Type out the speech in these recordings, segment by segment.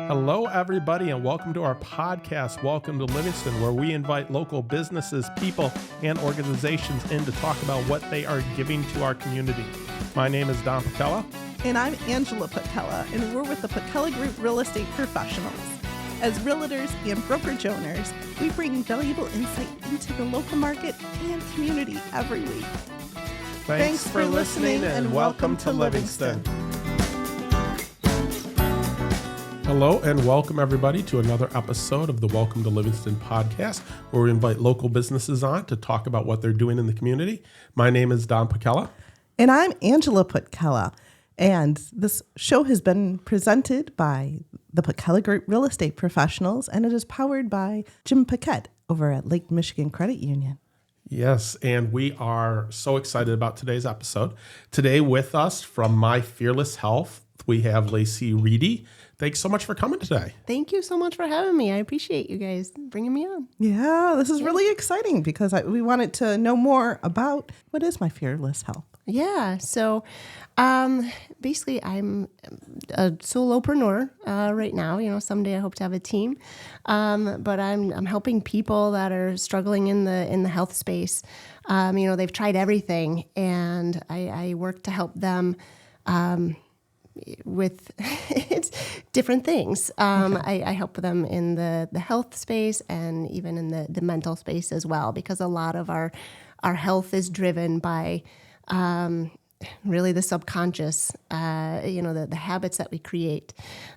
Hello, everybody, and welcome to our podcast, Welcome to Livingston, where we invite local businesses, people, and organizations in to talk about what they are giving to our community. My name is Don Patella. And I'm Angela Patella, and we're with the Patella Group Real Estate Professionals. As realtors and brokerage owners, we bring valuable insight into the local market and community every week. Thanks for listening, and welcome to Livingston. Hello, and welcome everybody to another episode of the Welcome to Livingston podcast, where we invite local businesses on to talk about what they're doing in the community. My name is Don Patella. And I'm Angela Patella. And this show has been presented by the Patella Group Real Estate Professionals, and it is powered by Jim Paquette over at Lake Michigan Credit Union. Yes, and we are so excited about today's episode. Today with us from My Fearless Health, we have Lacey Reedy. Thanks so much for coming today. Thank you so much for having me. I appreciate you guys bringing me on. Yeah, this is really exciting because we wanted to know more about what is My Fearless Health. Yeah, so basically I'm a solopreneur right now. You know, someday I hope to have a team, but I'm helping people that are struggling in the health space. You know, they've tried everything, and I work to help them with it's different things. I help them in the health space and even in the mental space as well, because a lot of our health is driven by really the subconscious, the habits that we create.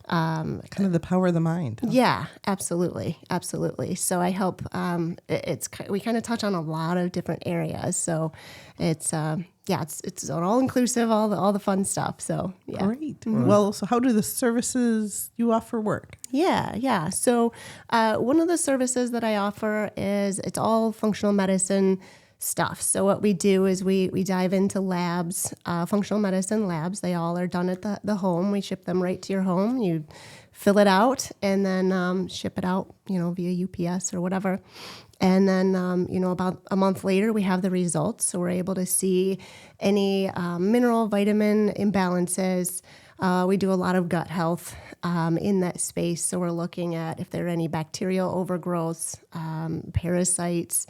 Kind of the power of the mind. Huh? Yeah, absolutely. Absolutely. So I help, we kind of touch on a lot of different areas. So it's all inclusive, all the fun stuff. So yeah. Great. Mm-hmm. Well, so how do the services you offer work? Yeah. So one of the services that I offer is it's all functional medicine stuff. So what we do is we dive into labs, functional medicine labs. They all are done at the home. We ship them right to your home. You fill it out and then ship it out, via UPS or whatever. And then, about a month later, we have the results. So we're able to see any mineral, vitamin imbalances. We do a lot of gut health in that space. So we're looking at if there are any bacterial overgrowths, parasites,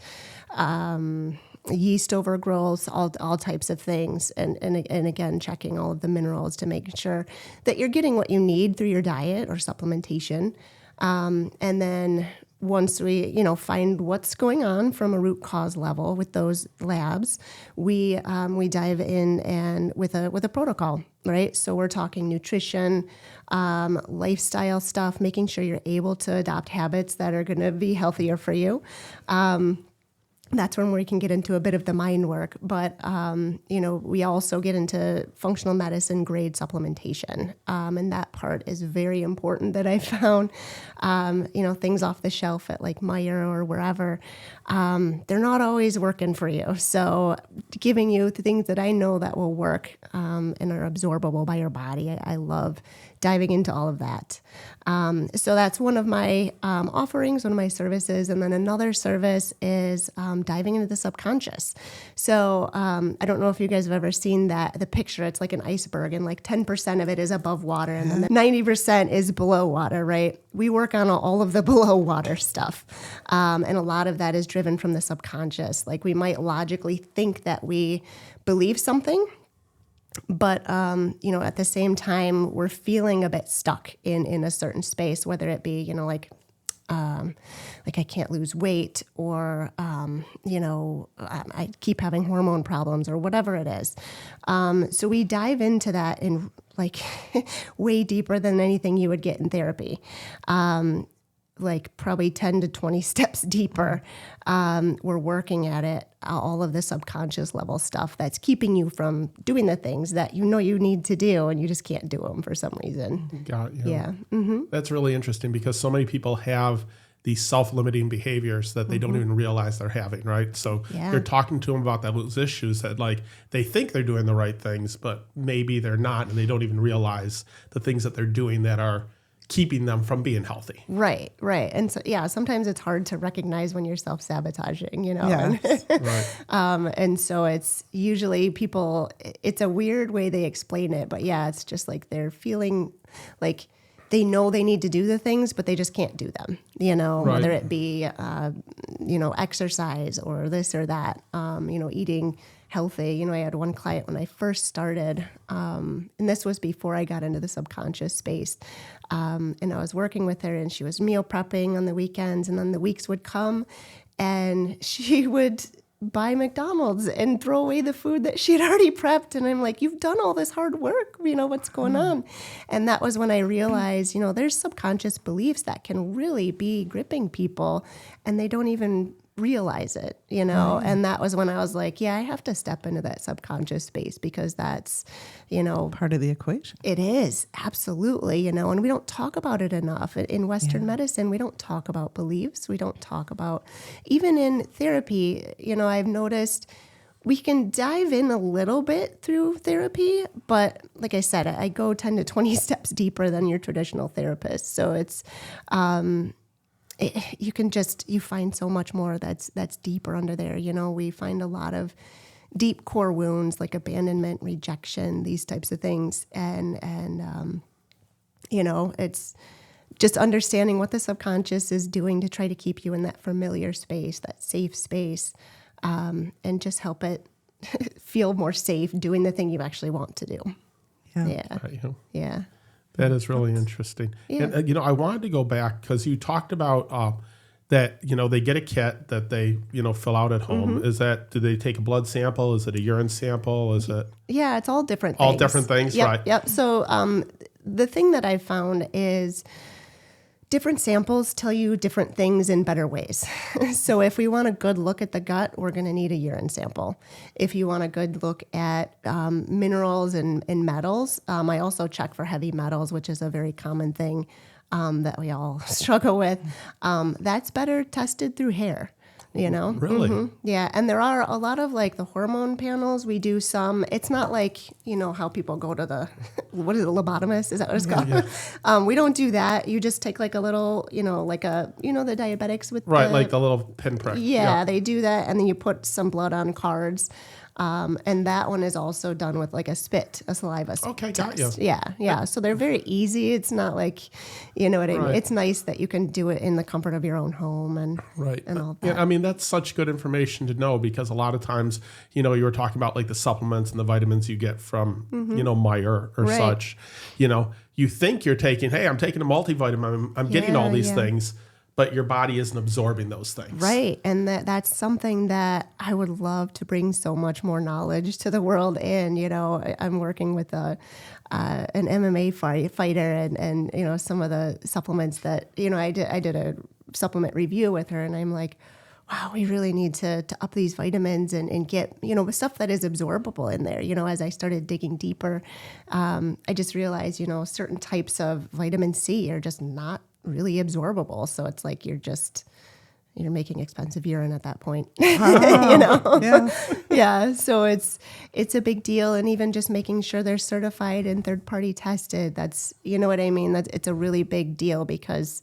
yeast overgrowths, all types of things. And again, checking all of the minerals to make sure that you're getting what you need through your diet or supplementation. And then once we, find what's going on from a root cause level with those labs, we dive in and with a protocol, right? So we're talking nutrition, lifestyle stuff, making sure you're able to adopt habits that are going to be healthier for you. That's when we can get into a bit of the mind work. But, we also get into functional medicine grade supplementation. And that part is very important that I found, things off the shelf at like Meijer or wherever, they're not always working for you. So giving you the things that I know that will work and are absorbable by your body, I love diving into all of that. So that's one of my offerings, one of my services. And then another service is diving into the subconscious. So I don't know if you guys have ever seen the picture. It's like an iceberg, and like 10% of it is above water, and then 90% is below water, right? We work on all of the below water stuff. And a lot of that is driven from the subconscious. Like we might logically think that we believe something, but, at the same time, we're feeling a bit stuck in a certain space, whether it be, like I can't lose weight, or, I keep having hormone problems, or whatever it is. So we dive into that in like way deeper than anything you would get in therapy. Like probably 10 to 20 steps deeper. We're working at it, all of the subconscious level stuff that's keeping you from doing the things that you need to do, and you just can't do them for some reason. Got you. Yeah. Mm-hmm. That's really interesting, because so many people have these self-limiting behaviors that they don't even realize they're having, right? So you're talking to them about those issues that like they think they're doing the right things, but maybe they're not, and they don't even realize the things that they're doing that are keeping them from being healthy. Right. And so, sometimes it's hard to recognize when you're self-sabotaging, Yes. Right. And so it's usually people, it's a weird way they explain it, but it's just like they're feeling like they know they need to do the things, but they just can't do them, whether it be, exercise or this or that, eating healthy. I had one client when I first started, and this was before I got into the subconscious space. And I was working with her, and she was meal prepping on the weekends, and then the weeks would come and she would buy McDonald's and throw away the food that she had already prepped. And I'm like, you've done all this hard work, what's going on? And that was when I realized, there's subconscious beliefs that can really be gripping people and they don't even realize it, and that was when I was like, I have to step into that subconscious space because that's, part of the equation. It is, absolutely, and we don't talk about it enough. In Western medicine, we don't talk about beliefs. We don't talk about, even in therapy, I've noticed we can dive in a little bit through therapy, but like I said, I go 10 to 20 steps deeper than your traditional therapist. So it's, you find so much more that's deeper under there. We find a lot of deep core wounds like abandonment, rejection, these types of things. And it's just understanding what the subconscious is doing to try to keep you in that familiar space, that safe space, and just help it feel more safe doing the thing you actually want to do. Yeah. Yeah. That is really interesting. Yeah. And, I wanted to go back because you talked about that, they get a kit that they, fill out at home. Mm-hmm. Do they take a blood sample? Is it a urine sample? Is it? Yeah, it's all different things. All different things, yep, right? Yep. So the thing that I found is different samples tell you different things in better ways. So if we want a good look at the gut, we're going to need a urine sample. If you want a good look at minerals and metals, I also check for heavy metals, which is a very common thing that we all struggle with. That's better tested through hair. Really? Mm-hmm. Yeah. And there are a lot of like the hormone panels. We do some, it's not like, how people go to the, what is it, lobotomist? Is that what it's called? Yeah. We don't do that. You just take like a little, like a, the diabetics with like the little pinprick. Yeah, they do that. And then you put some blood on cards. And that one is also done with like a saliva Okay, test. got you. Yeah. So they're very easy. It's not like, what I mean? It's nice that you can do it in the comfort of your own home and all that. Yeah, I mean, that's such good information to know because a lot of times, you were talking about like the supplements and the vitamins you get from, Meyer or such, you think you're taking, hey, I'm taking a multivitamin, I'm getting all these things. But your body isn't absorbing those things. Right. And that's something that I would love to bring so much more knowledge to the world in. I'm working with an MMA fighter and some of the supplements that, I did a supplement review with her and I'm like, wow, we really need to up these vitamins and get, stuff that is absorbable in there. As I started digging deeper, I just realized, certain types of vitamin C are just not really absorbable. So it's like you're making expensive urine at that point. Yeah. Yeah. So it's a big deal. And even just making sure they're certified and third-party tested, that's, what I mean? It's a really big deal because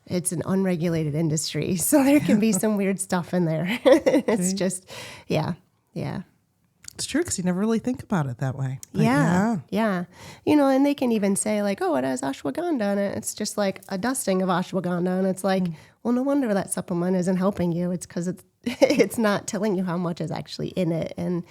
it's an unregulated industry. So there can be some weird stuff in there. It's just, yeah. It's true because you never really think about it that way. But yeah. And they can even say like, oh, it has ashwagandha in it. It's just like a dusting of ashwagandha. And it's like, well, no wonder that supplement isn't helping you. It's because it's not telling you how much is actually in it. And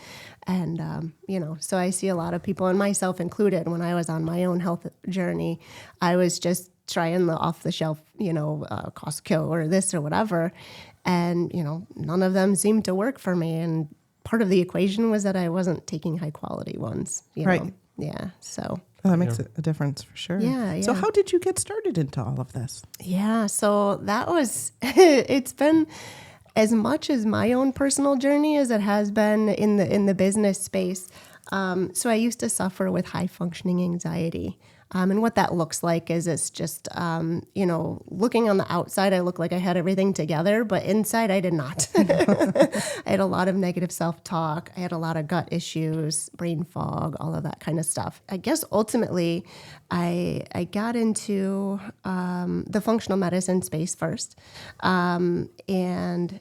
so I see a lot of people, and myself included, when I was on my own health journey, I was just trying the off-the-shelf, Costco or this or whatever. And, none of them seemed to work for me. And part of the equation was that I wasn't taking high quality ones. Right. Yeah. So that makes a difference for sure. Yeah. So how did you get started into all of this? Yeah. So that was, it's been as much as my own personal journey as it has been in the business space. So I used to suffer with high functioning anxiety. And what that looks like is it's just, looking on the outside, I look like I had everything together, but inside I did not. I had a lot of negative self-talk. I had a lot of gut issues, brain fog, all of that kind of stuff. I guess ultimately I got into the functional medicine space first. And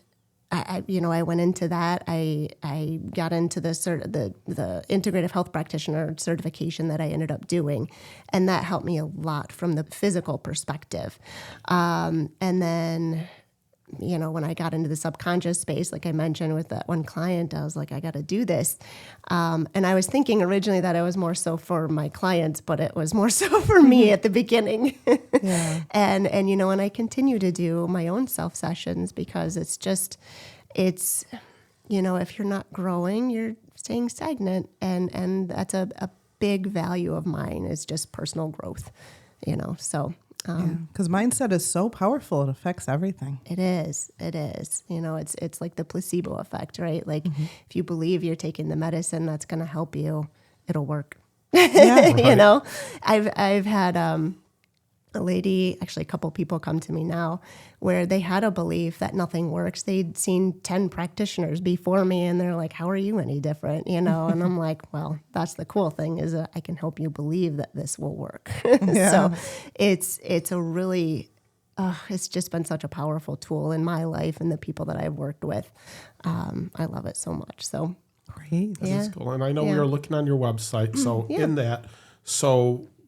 I went into that. I got into the integrative health practitioner certification that I ended up doing, and that helped me a lot from the physical perspective. And then, when I got into the subconscious space, like I mentioned with that one client, I was like, I got to do this. And I was thinking originally that it was more so for my clients, but it was more so for me at the beginning. Yeah. And I continue to do my own self sessions because if you're not growing, you're staying stagnant. And that's a big value of mine is just personal growth, so. Because mindset is so powerful, it affects everything. It is. It's like the placebo effect, right? Like if you believe you're taking the medicine that's going to help you, it'll work. Yeah. Right. I've had a lady, actually a couple people come to me now where they had a belief that nothing works. They'd seen 10 practitioners before me and they're like, how are you any different? And I'm like, well, that's the cool thing is that I can help you believe that this will work. Yeah. So it's a really, it's just been such a powerful tool in my life and the people that I've worked with. I love it so much. So Great. This is cool. And I know we Yeah. were looking on your website. So Yeah. in that,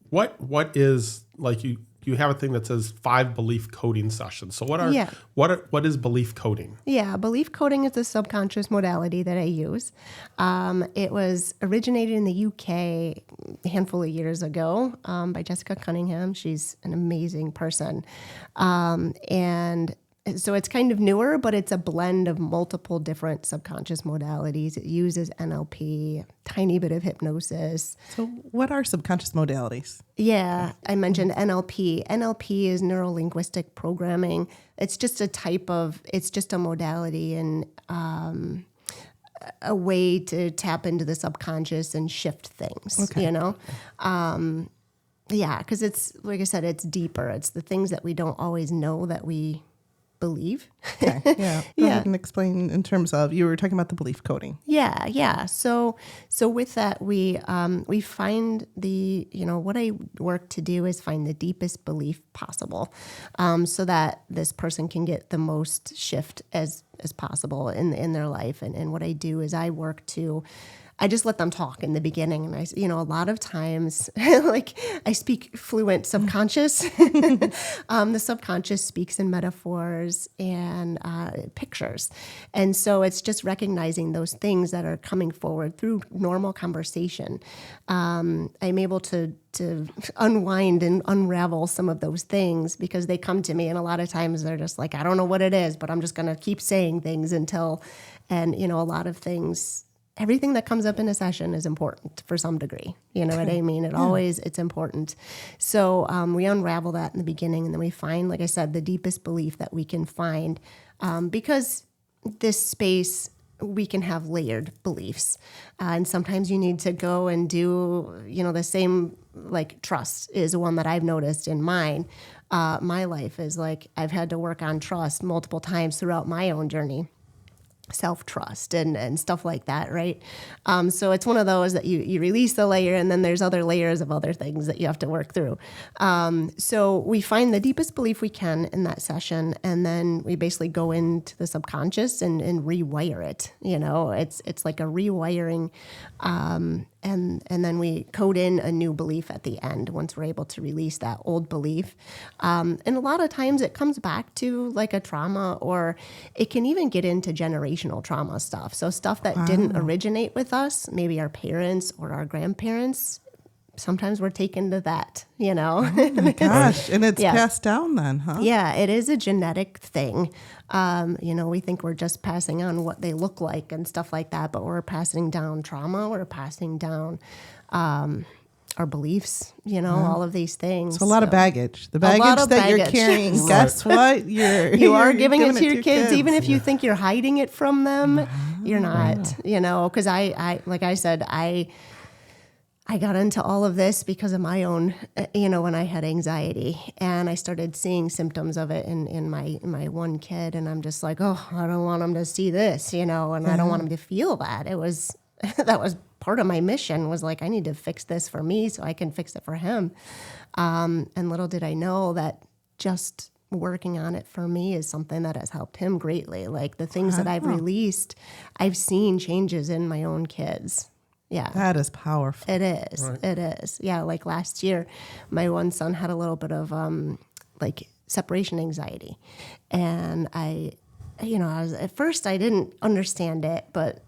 what is, like, you have a thing that says 5 belief coding sessions. So what is belief coding? Yeah, belief coding is the subconscious modality that I use. It was originated in the UK a handful of years ago by Jessica Cunningham. She's an amazing person. And so it's kind of newer, but it's a blend of multiple different subconscious modalities. It uses NLP, tiny bit of hypnosis. So what are subconscious modalities? Yeah, I mentioned NLP. NLP is neuro-linguistic programming. It's just a modality and a way to tap into the subconscious and shift things, Okay. Yeah, because it's, like I said, it's deeper. It's the things that we don't always know that we believe. Okay. Yeah. Go ahead and explain in terms of, you were talking about the belief coding. Yeah. So with that, we find what I work to do is find the deepest belief possible, so that this person can get the most shift as possible in their life. And what I do is I just let them talk in the beginning. And a lot of times, like I speak fluent subconscious. The subconscious speaks in metaphors and pictures. And so it's just recognizing those things that are coming forward through normal conversation. I'm able to unwind and unravel some of those things because they come to me. And a lot of times they're just like, I don't know what it is, but I'm just going to keep saying things until, and a lot of things, everything that comes up in a session is important for some degree. You know what I mean? It's important. So we unravel that in the beginning, and then we find, like I said, the deepest belief that we can find, because this space, we can have layered beliefs. And sometimes you need to go and do, the same, like trust is one that I've noticed in mine. My life is like, I've had to work on trust multiple times throughout my own journey. Self-trust and stuff like that, right? So it's one of those that you release the layer, and then there's other layers of other things that you have to work through. So we find the deepest belief we can in that session, and then we basically go into the subconscious and rewire it. It's like a rewiring, and then we code in a new belief at the end once we're able to release that old belief. And a lot of times it comes back to like a trauma, or it can even get into generational trauma stuff. So stuff that didn't originate with us, maybe our parents or our grandparents, sometimes we're taken to that, Oh my gosh. And it's passed down then, huh? Yeah, it is a genetic thing. We think we're just passing on what they look like and stuff like that, but we're passing down trauma, we're passing down our beliefs, all of these things. It's a lot of baggage. The baggage that you're carrying, guess what? You are giving it to your kids, even if you think you're hiding it from them, you're not, because I like I said, I got into all of this because of my own, when I had anxiety, and I started seeing symptoms of it in my one kid, and I'm just like, oh, I don't want him to see this, and I don't want him to feel that. That was part of my mission, was like, I need to fix this for me so I can fix it for him. And little did I know that just working on it for me is something that has helped him greatly. Like the things that I've released, I've seen changes in my own kids. Yeah. That is powerful. It is. Right. It is. Yeah. Like last year, my one son had a little bit of like separation anxiety. And at first I didn't understand it, but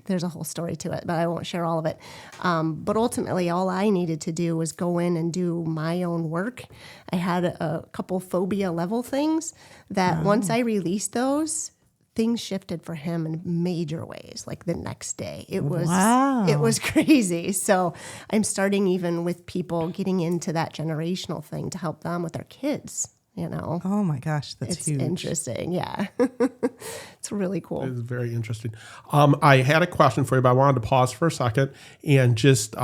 there's a whole story to it, but I won't share all of it. But ultimately, all I needed to do was go in and do my own work. I had a couple phobia level things that once I released those, things shifted for him in major ways. Like the next day, it was crazy. So I'm starting even with people getting into that generational thing to help them with their kids. Oh my gosh, that's huge. It's interesting. Yeah. It's really cool. It's very interesting. I had a question for you, but I wanted to pause for a second and just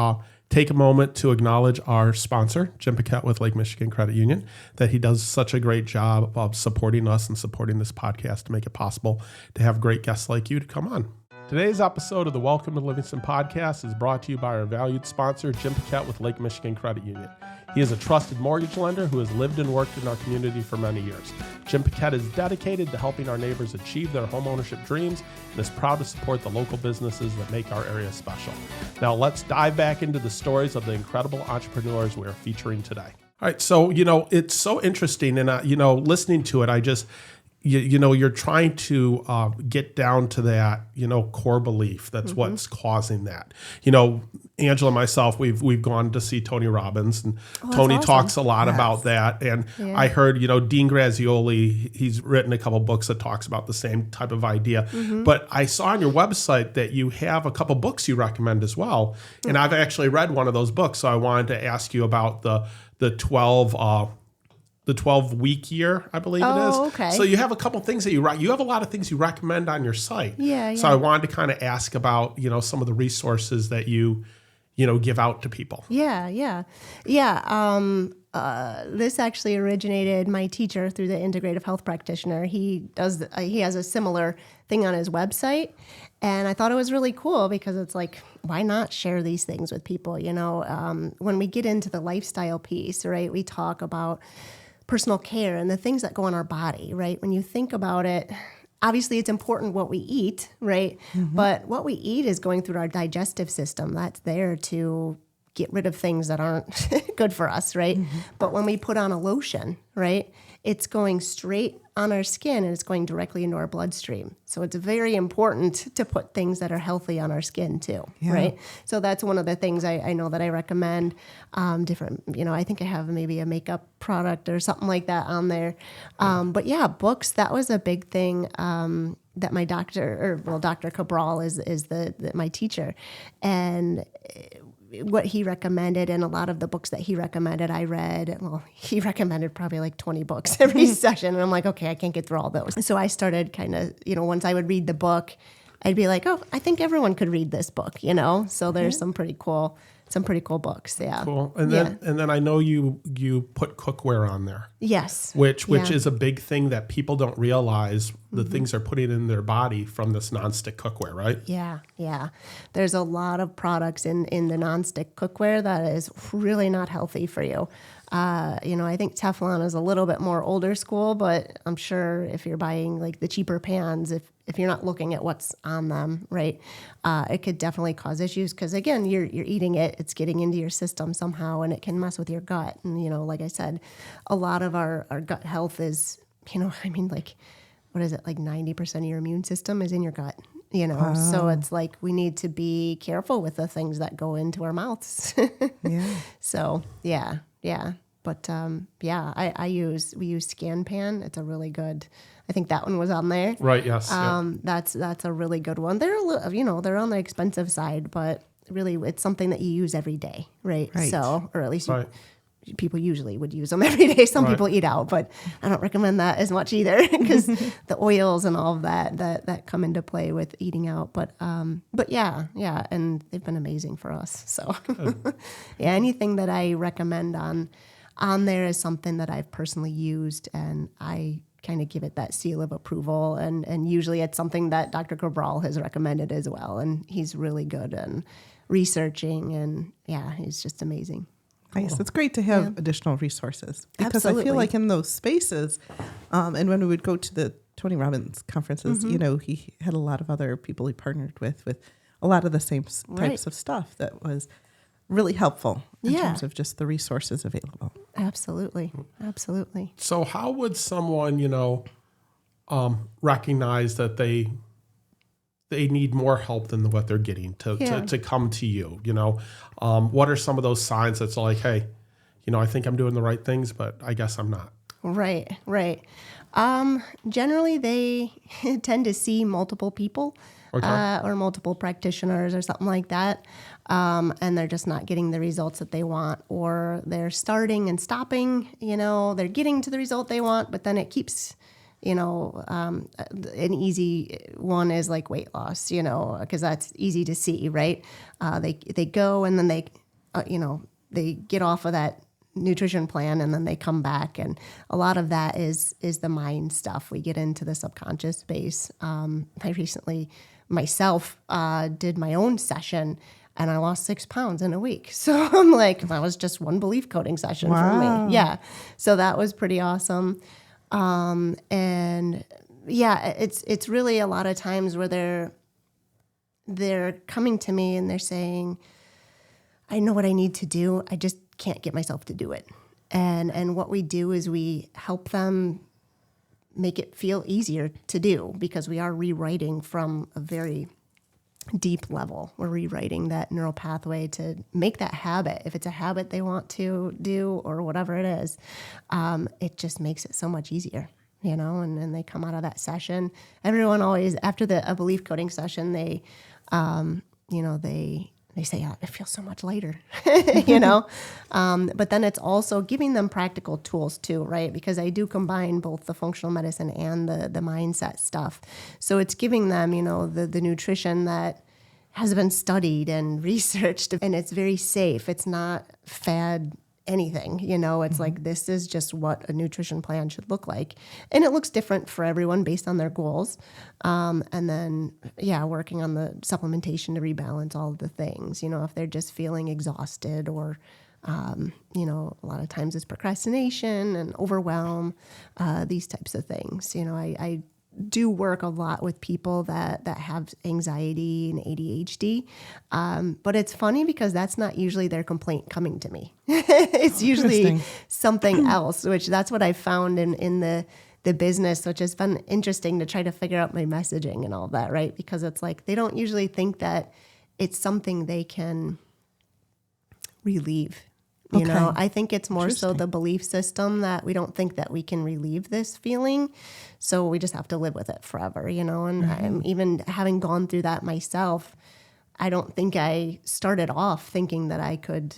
take a moment to acknowledge our sponsor, Jim Paquette with Lake Michigan Credit Union, that he does such a great job of supporting us and supporting this podcast to make it possible to have great guests like you to come on. Today's episode of the Welcome to Livingston podcast is brought to you by our valued sponsor, Jim Paquette with Lake Michigan Credit Union. He is a trusted mortgage lender who has lived and worked in our community for many years. Jim Paquette is dedicated to helping our neighbors achieve their homeownership dreams and is proud to support the local businesses that make our area special. Now let's dive back into the stories of the incredible entrepreneurs we are featuring today. All right, so, it's so interesting, and, listening to it, I just... you're trying to get down to that, core belief. That's what's causing that. Angela and myself, we've gone to see Tony Robbins, and Tony talks a lot about that. And I heard, Dean Graziosi, he's written a couple books that talks about the same type of idea. But I saw on your website that you have a couple books you recommend as well. And I've actually read one of those books, so I wanted to ask you about the 12-week year, I believe it is. Okay. So you have a couple things that you write. You have a lot of things you recommend on your site. Yeah. So I wanted to kind of ask about, some of the resources that you give out to people. Yeah. This actually originated my teacher through the integrative health practitioner. He has a similar thing on his website. And I thought it was really cool because it's like, why not share these things with people? When we get into the lifestyle piece, right, we talk about personal care and the things that go on our body, right? When you think about it, obviously it's important what we eat, right? But what we eat is going through our digestive system. That's there to get rid of things that aren't good for us, right? But when we put on a lotion, right, it's going straight on our skin and it's going directly into our bloodstream. So it's very important to put things that are healthy on our skin too, right? So that's one of the things I know that I recommend. Different, I think I have maybe a makeup product or something like that on there. But yeah, books, that was a big thing that my Dr. Cabral is my teacher. And what he recommended and a lot of the books that he recommended, I read. Well, he recommended probably like 20 books every session. And I'm like, okay, I can't get through all those. So I started kind of, once I would read the book, I'd be like, oh, I think everyone could read this book, So there's some pretty cool books. Yeah. Cool. And then I know you put cookware on there. Yes. Which is a big thing that people don't realize the things they're putting in their body from this nonstick cookware, right? Yeah. There's a lot of products in the nonstick cookware that is really not healthy for you. I think Teflon is a little bit more older school, but I'm sure if you're buying like the cheaper pans, if you're not looking at what's on them, right, it could definitely cause issues because again, you're eating it, it's getting into your system somehow, and it can mess with your gut. And like I said, a lot of our gut health is, what is it, like 90% of your immune system is in your gut. So it's like we need to be careful with the things that go into our mouths. So yeah. But we use ScanPan. It's a really good. I think that one was on there. Right. Yes. That's a really good one. They're they're on the expensive side, but really it's something that you use every day, right? So, or at least people usually would use them every day. Some people eat out, but I don't recommend that as much either because the oils and all of that come into play with eating out. But yeah, and they've been amazing for us. So anything that I recommend on there is something that I've personally used, and I kind of give it that seal of approval. And usually it's something that Dr. Cabral has recommended as well, and he's really good in researching, and he's just amazing. Nice. It's great to have additional resources because I Absolutely. feel like in those spaces, and when we would go to the Tony Robbins conferences, he had a lot of other people he partnered with a lot of the same types of stuff that was really helpful in terms of just the resources available. Absolutely. Absolutely. So how would someone, recognize that they need more help than what they're getting to come to you? What are some of those signs that's like, hey, I think I'm doing the right things, but I guess I'm not. Right. Generally, they tend to see multiple people or multiple practitioners or something like that, and they're just not getting the results that they want, or they're starting and stopping. They're getting to the result they want, but then it keeps. An easy one is like weight loss, because that's easy to see, right? They go and then they get off of that nutrition plan and then they come back, and a lot of that is the mind stuff. We get into the subconscious space. I recently myself did my own session and I lost 6 pounds in a week. So I'm like, that was just one belief coding session for me. Yeah. So that was pretty awesome. It's really a lot of times where they're coming to me and they're saying, I know what I need to do. I just can't get myself to do it. And what we do is we help them make it feel easier to do, because we are rewriting from a very deep level. We're rewriting that neural pathway to make that habit. If it's a habit they want to do or whatever it is, it just makes it so much easier, and then they come out of that session. Everyone always, after a belief coding session, they say, oh, it feels so much lighter, but then it's also giving them practical tools too, right? Because I do combine both the functional medicine and the mindset stuff. So it's giving them, the nutrition that has been studied and researched, and it's very safe. It's not fad anything, it's like, this is just what a nutrition plan should look like. And it looks different for everyone based on their goals. And then, working on the supplementation to rebalance all of the things, if they're just feeling exhausted or, a lot of times it's procrastination and overwhelm, these types of things. I do work a lot with people that have anxiety and ADHD. But it's funny because that's not usually their complaint coming to me. It's usually something else, which that's what I found in the business, which has been interesting to try to figure out my messaging and all that, right? Because it's like, they don't usually think that it's something they can relieve. I think it's more so the belief system that we don't think that we can relieve this feeling. So we just have to live with it forever, and I'm even having gone through that myself. I don't think I started off thinking that I could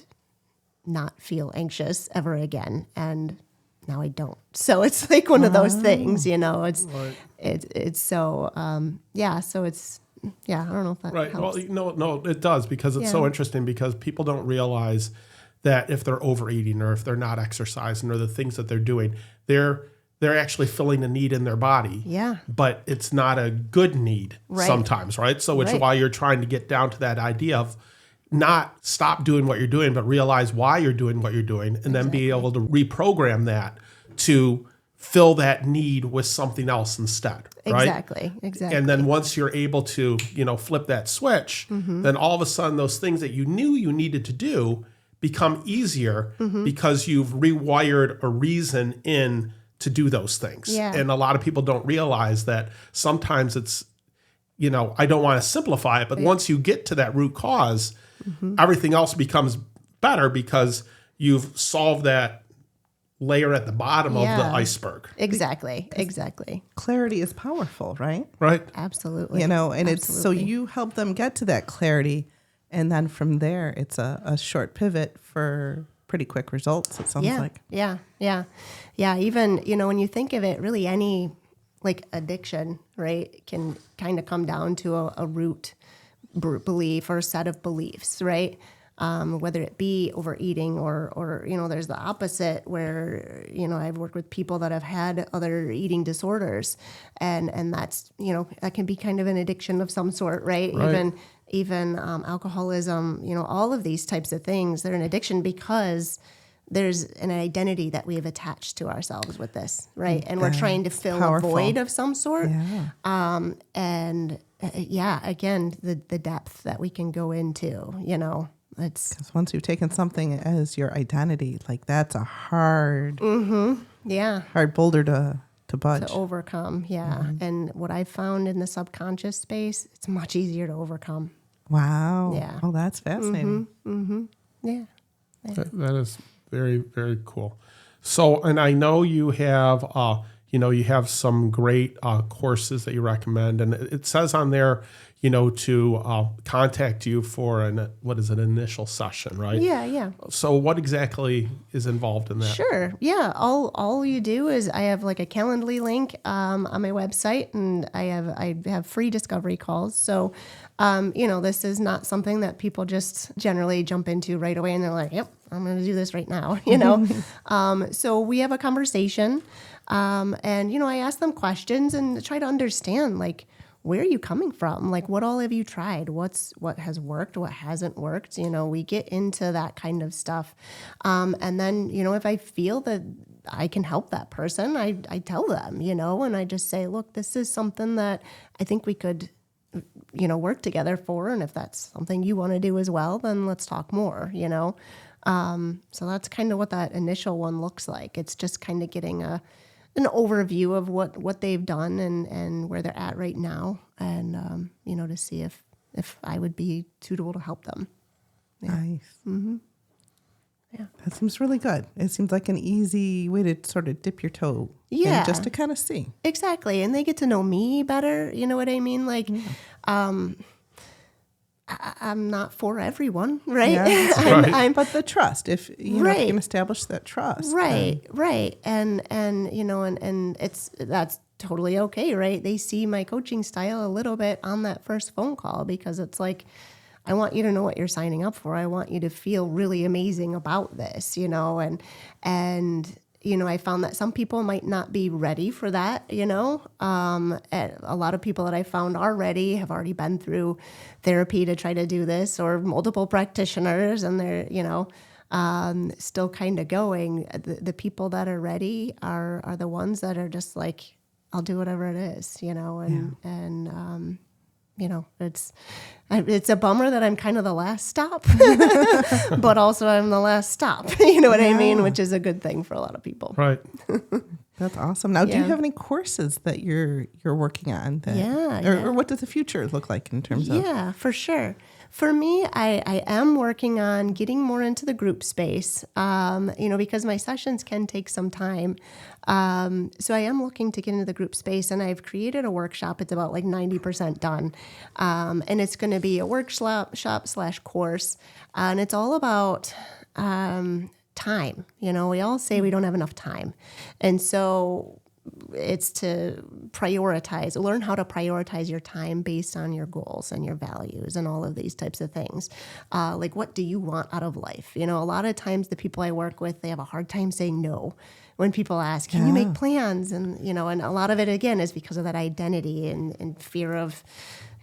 not feel anxious ever again. And now I don't. So it's like one of those things, it's, right. it's so, so it's, I don't know if that helps. Well, no, it does, because it's so interesting, because people don't realize that if they're overeating or if they're not exercising or the things that they're doing, they're actually filling a need in their body. Yeah. But it's not a good need sometimes, right? So which is why you're trying to get down to that idea of not stop doing what you're doing, but realize why you're doing what you're doing, and then be able to reprogram that to fill that need with something else instead. Right? Exactly. And then once you're able to, flip that switch, then all of a sudden those things that you knew you needed to do become easier because you've rewired a reason in to do those things. Yeah. And a lot of people don't realize that sometimes it's, I don't want to simplify it, but once you get to that root cause, everything else becomes better because you've solved that layer at the bottom of the iceberg. Exactly. Clarity is powerful, right? Right. Absolutely. It's so you help them get to that clarity. And then from there, it's a short pivot for pretty quick results, it sounds like. Yeah. Even, when you think of it, really any like addiction, right, can kind of come down to a root belief or a set of beliefs, right? whether it be overeating or there's the opposite where, I've worked with people that have had other eating disorders and that's, that can be kind of an addiction of some sort, right? Even alcoholism, all of these types of things, they're an addiction because there's an identity that we have attached to ourselves with this, right? And we're trying to fill a void of some sort. Yeah. Again, the depth that we can go into, it's because once you've taken something as your identity, like that's a hard, hard boulder to budge, to overcome. Yeah. Mm-hmm. And what I found in the subconscious space, it's much easier to overcome. Wow. Yeah. Oh, that's fascinating. Mm-hmm. Yeah. That is very, very cool. So, and I know you have, you have some great courses that you recommend, and it says on there, to contact you for an initial session, right? Yeah. So what exactly is involved in that? Sure. Yeah. All you do is I have like a Calendly link on my website, and I have free discovery calls. So, this is not something that people just generally jump into right away, and they're like, "Yep, I'm going to do this right now." So we have a conversation, and I ask them questions and try to understand like, where are you coming from? Like, what all have you tried? What has worked? What hasn't worked? We get into that kind of stuff. And then, if I feel that I can help that person, I tell them, and I just say, look, this is something that I think we could, work together for. And if that's something you want to do as well, then let's talk more, So that's kind of what that initial one looks like. It's just kind of getting an overview of what they've done and where they're at right now, and to see if I would be suitable to help them. Yeah. Nice. Mm-hmm. Yeah, that seems really good. It seems like an easy way to sort of dip your toe in just to kind of see. Exactly, and they get to know me better. You know what I mean? Like, I'm not for everyone, right? Yeah, but the trust, if you can establish that trust, right, and that's totally okay, right? They see my coaching style a little bit on that first phone call because it's like, I want you to know what you're signing up for. I want you to feel really amazing about this, and I found that some people might not be ready for that, and a lot of people that I found are ready, have already been through therapy to try to do this, or multiple practitioners, and they're, still kind of going. The people that are ready are the ones that are just like, I'll do whatever it is, it's a bummer that I'm kind of the last stop, but also I'm the last stop, you know what I mean? Which is a good thing for a lot of people. Right. That's awesome. Now, do you have any courses that you're working on? Or what does the future look like in terms of? Yeah, for sure. For me, I am working on getting more into the group space, because my sessions can take some time. So I am looking to get into the group space, and I've created a workshop. It's about like 90% done. And it's going to be a workshop/course. And it's all about time. We all say we don't have enough time. And so it's to learn how to prioritize your time based on your goals and your values and all of these types of things. Like, what do you want out of life? A lot of times the people I work with, they have a hard time saying no when people ask, can you make plans? And, and a lot of it, again, is because of that identity and fear of,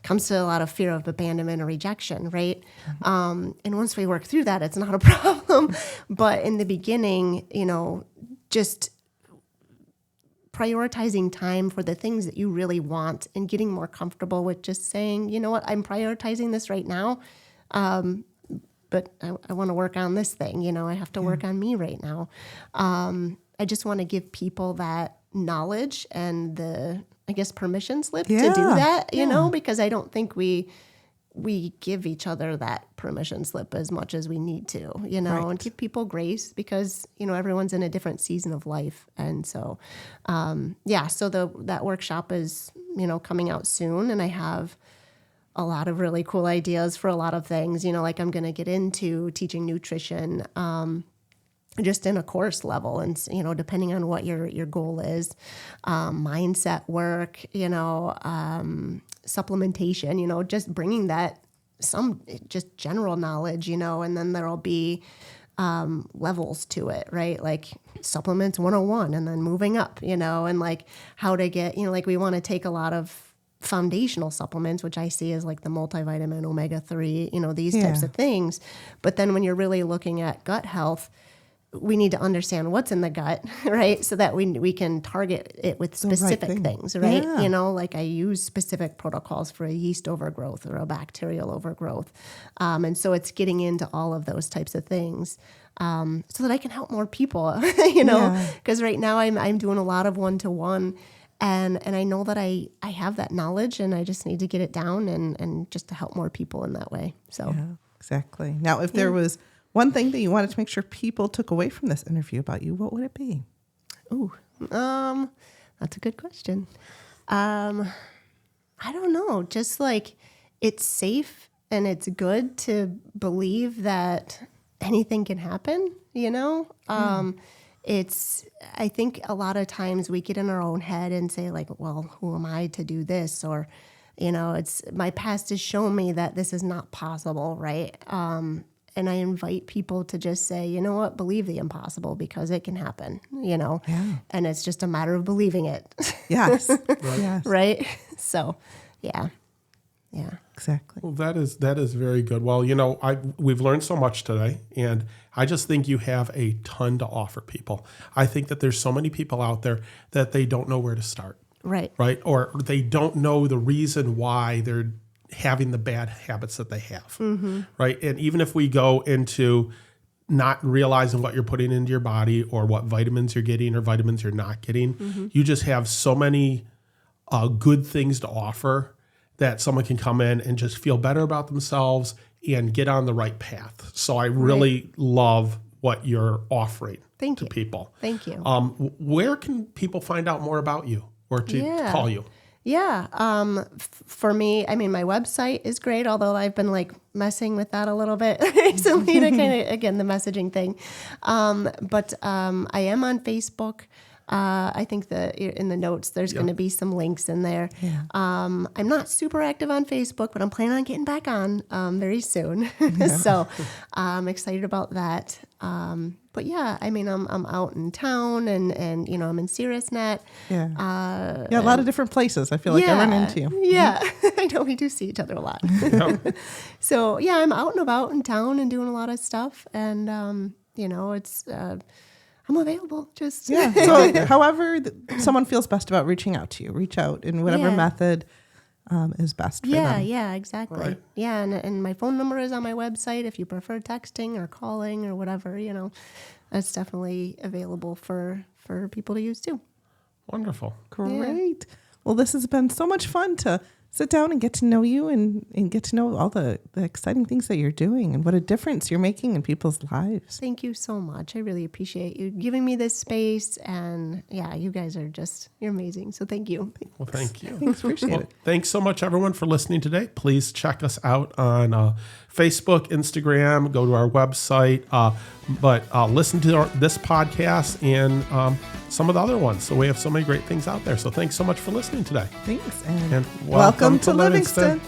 comes to a lot of fear of abandonment or rejection, right? And once we work through that, it's not a problem. But in the beginning, just prioritizing time for the things that you really want and getting more comfortable with just saying, you know what, I'm prioritizing this right now, but I want to work on this thing. I have to work on me right now. I just want to give people that knowledge and the, permission slip to do that, because I don't think we give each other that permission slip as much as we need to, and give people grace because, everyone's in a different season of life. And so, so that workshop is, coming out soon, and I have a lot of really cool ideas for a lot of things, like I'm going to get into teaching nutrition, just in a course level, and depending on what your goal is, mindset work, supplementation, just bringing that some just general knowledge, and then there'll be levels to it, right? Like supplements 101 and then moving up, and like how to get, like we want to take a lot of foundational supplements, which I see as like the multivitamin, omega-3, these types of things. But then when you're really looking at gut health, we need to understand what's in the gut, right? So that we can target it with specific things, right? Yeah. Like I use specific protocols for a yeast overgrowth or a bacterial overgrowth. And so it's getting into all of those types of things so that I can help more people, because right now I'm doing a lot of one-to-one. And I know that I have that knowledge and I just need to get it down and just to help more people in that way. So exactly. Now, if there was one thing that you wanted to make sure people took away from this interview about you, what would it be? Ooh, that's a good question. I don't know. Just like it's safe and it's good to believe that anything can happen, I think a lot of times we get in our own head and say like, well, who am I to do this? Or, it's my past has shown me that this is not possible, right? And I invite people to just say, you know what, believe the impossible because it can happen, and it's just a matter of believing it. Yes. Right. Yes. Right? So, yeah. Exactly. Well, that is very good. Well, we've learned so much today, and I just think you have a ton to offer people. I think that there's so many people out there that they don't know where to start. Right. Right? Or they don't know the reason why they're having the bad habits that they have. Mm-hmm. Right? And even if we go into not realizing what you're putting into your body or what vitamins you're getting or vitamins you're not getting, you just have so many good things to offer that someone can come in and just feel better about themselves and get on the right path. So I really love what you're offering to people. Thank you. Where can people find out more about you or to call you? Yeah. For me, my website is great, although I've been like messing with that a little bit recently to kind of, again, the messaging thing. But I am on Facebook. I think that in the notes, there's going to be some links in there. Yeah. I'm not super active on Facebook, but I'm planning on getting back on very soon. So I'm excited about that. But yeah, I'm out in town and I'm in SiriusNet. Yeah. A lot of different places. I feel like I run into you. Yeah. I know we do see each other a lot. So yeah, I'm out and about in town and doing a lot of stuff. And, it's, I'm available. Just So however someone feels best about reaching out to you, reach out in whatever method is best for them. Yeah, exactly. Right. Yeah, and my phone number is on my website if you prefer texting or calling or whatever, that's definitely available for people to use too. Wonderful. Great. Well, this has been so much fun to sit down and get to know you and get to know all the exciting things that you're doing and what a difference you're making in people's lives. Thank you so much. I really appreciate you giving me this space. And yeah, you guys are you're amazing. So thank you. Well, thank you. Thanks, appreciate it. Thanks so much, everyone, for listening today. Please check us out on Facebook, Instagram, go to our website, but listen to this podcast and some of the other ones. So we have so many great things out there. So thanks so much for listening today. Thanks. And welcome to Livingston.